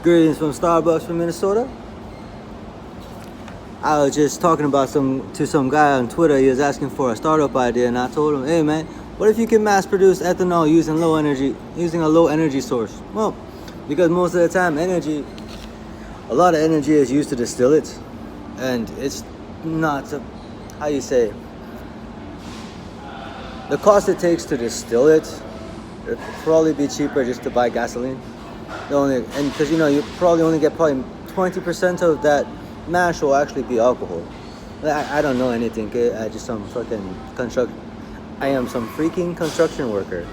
Greetings from Starbucks from Minnesota. I was just talking about some guy on Twitter. He was asking for a startup idea, and I told him, "Hey man, what if you can mass produce ethanol using a low energy source?" Well, because most of the time, a lot of energy is used to distill it, and it's not how you say the cost it takes to distill it. It'd probably be cheaper just to buy gasoline. Because you probably only get 20% of that mash will actually be alcohol. I don't know anything. Okay? I just some fucking construction. I am some freaking construction worker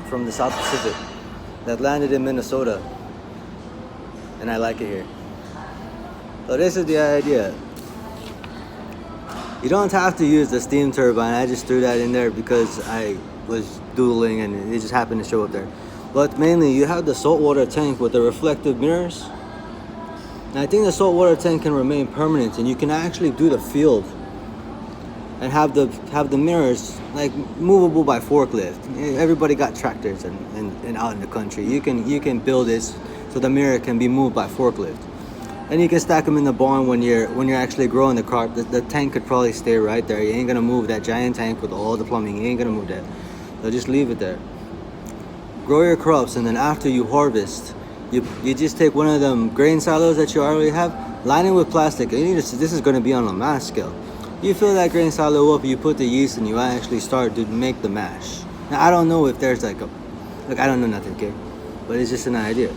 from the South Pacific that landed in Minnesota, and I like it here. So this is the idea. You don't have to use the steam turbine. I just threw that in there because I was doodling and it just happened to show up there. But mainly, you have the saltwater tank with the reflective mirrors. And I think the saltwater tank can remain permanent, and you can actually do the field and have the mirrors like movable by forklift. Everybody got tractors and out in the country. You can build this so the mirror can be moved by forklift, and you can stack them in the barn when you're actually growing the crop. The tank could probably stay right there. You ain't gonna move that giant tank with all the plumbing. You ain't gonna move that. So just leave it there. Grow your crops, and then after you harvest, you just take one of them grain silos that you already have, line it with plastic. And this is going to be on a mass scale. You fill that grain silo up, you put the yeast, and you actually start to make the mash. Now I don't know if there's I don't know nothing, okay? But it's just an idea.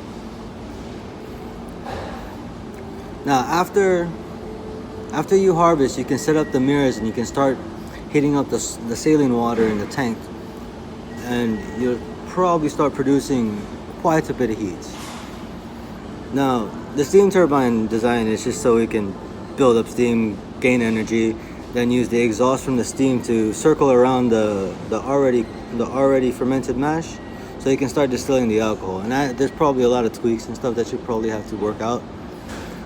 Now after you harvest, you can set up the mirrors and you can start heating up the saline water in the tank, and you'll probably start producing quite a bit of heat. Now, the steam turbine design is just so we can build up steam, gain energy, then use the exhaust from the steam to circle around the already fermented mash, so you can start distilling the alcohol. And there's probably a lot of tweaks and stuff that you probably have to work out,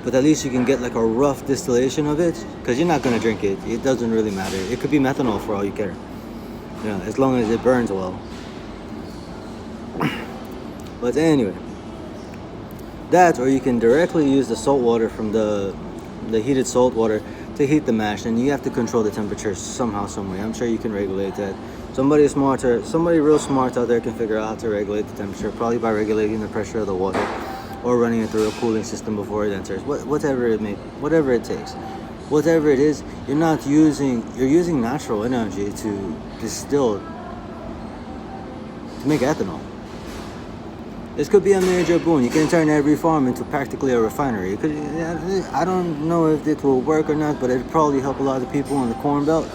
but at least you can get like a rough distillation of it, because you're not gonna drink it. It doesn't really matter. It could be methanol for all you care. As long as it burns well. But anyway, that, or you can directly use the salt water from the heated salt water to heat the mash, and you have to control the temperature somehow, some way. I'm sure you can regulate that. Somebody real smart out there can figure out how to regulate the temperature, probably by regulating the pressure of the water or running it through a cooling system before it enters. Whatever it takes. Whatever it is, you're using natural energy to distill, to make ethanol. This could be a major boon. You can turn every farm into practically a refinery. I don't know if it will work or not, but it'd probably help a lot of people in the corn belt.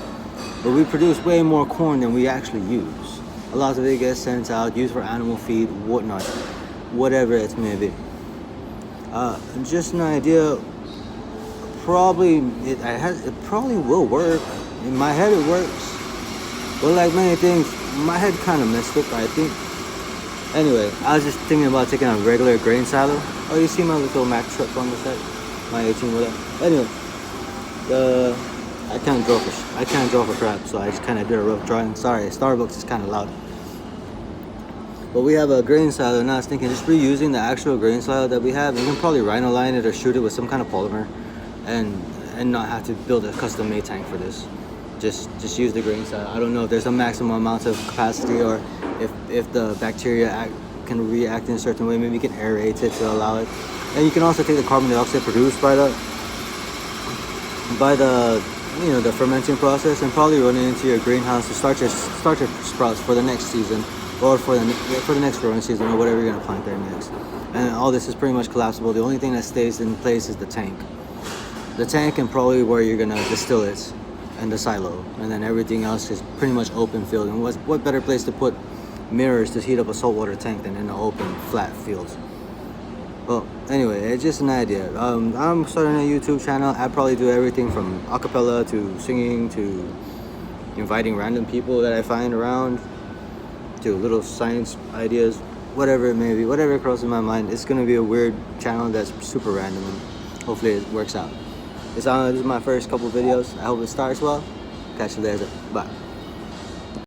But we produce way more corn than we actually use. A lot of it gets sent out, used for animal feed, whatnot, whatever it may be. Just an idea. It probably will work. In my head, it works. But like many things, my head kind of messed up, I think. Anyway, I was just thinking about taking a regular grain silo. Oh, you see my little Mack truck on the side? My 18-wheeler. Anyway, I can't draw for crap, so I just kind of did a rough drawing. Sorry, Starbucks is kind of loud. But we have a grain silo, and I was thinking just reusing the actual grain silo that we have. You can probably rhino line it or shoot it with some kind of polymer, and not have to build a custom-made tank for this. Just use the grain silo. I don't know if there's a maximum amount of capacity, or if the bacteria can react in a certain way. Maybe you can aerate it to allow it. And you can also take the carbon dioxide produced by the fermenting process and probably run it into your greenhouse to start your sprouts for the next season, or for the next growing season, or whatever you're gonna plant there next. And all this is pretty much collapsible. The only thing that stays in place is the tank. The tank, and probably where you're gonna distill it, and the silo, and then everything else is pretty much open field. And what better place to put mirrors to heat up a saltwater tank than in an open, flat field? Well, anyway, it's just an idea. I'm starting a YouTube channel. I probably do everything from acapella to singing to inviting random people that I find around to little science ideas, whatever it may be, whatever crosses my mind. It's gonna be a weird channel that's super random, and hopefully it works out. This is my first couple videos. I hope it starts well. Catch you later. Bye.